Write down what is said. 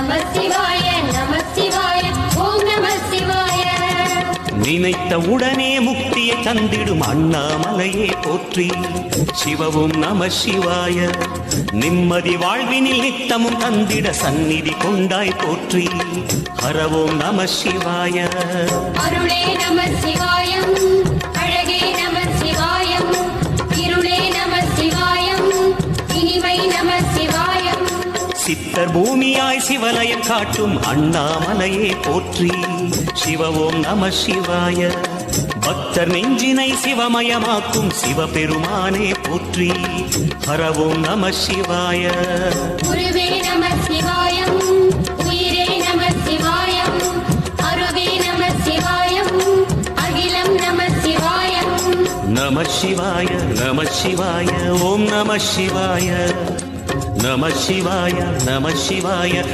நம சிவாய நம சிவாய ஓம் நம சிவாய. நினைத்த உடனே முக்தியை தந்திடும் அண்ணாமலையே போற்றி. சிவவும் நம சிவாய. நிம்மதி வாழ்வினில் நித்தமும் தந்திட சந்நிதி கொண்டாய் போற்றி. ஹரவோம் நம சிவாய. அருளே நம சிவாயம், அழகே நம சிவாயம், இருளே நம சிவாயம், இனிமை நம சிவாயம். சித்தர் பூமியாய் சிவலயம் காட்டும் அண்ணாமலையே போற்றி. சிவவோம் நம சிவாய. பக்தர் நெஞ்சினை சிவமயமாக்கும் சிவபெருமானே போற்றி. ஹரவோம் நம சிவாய. குருவே நம சிவாயம், உயிரே நம சிவாயம், அருவே நம சிவாயம், அகிலம் நம சிவாயம். நம சிவாய நம சிவாய ஓம் நம சிவாய. நம சிவாய நம சிவாய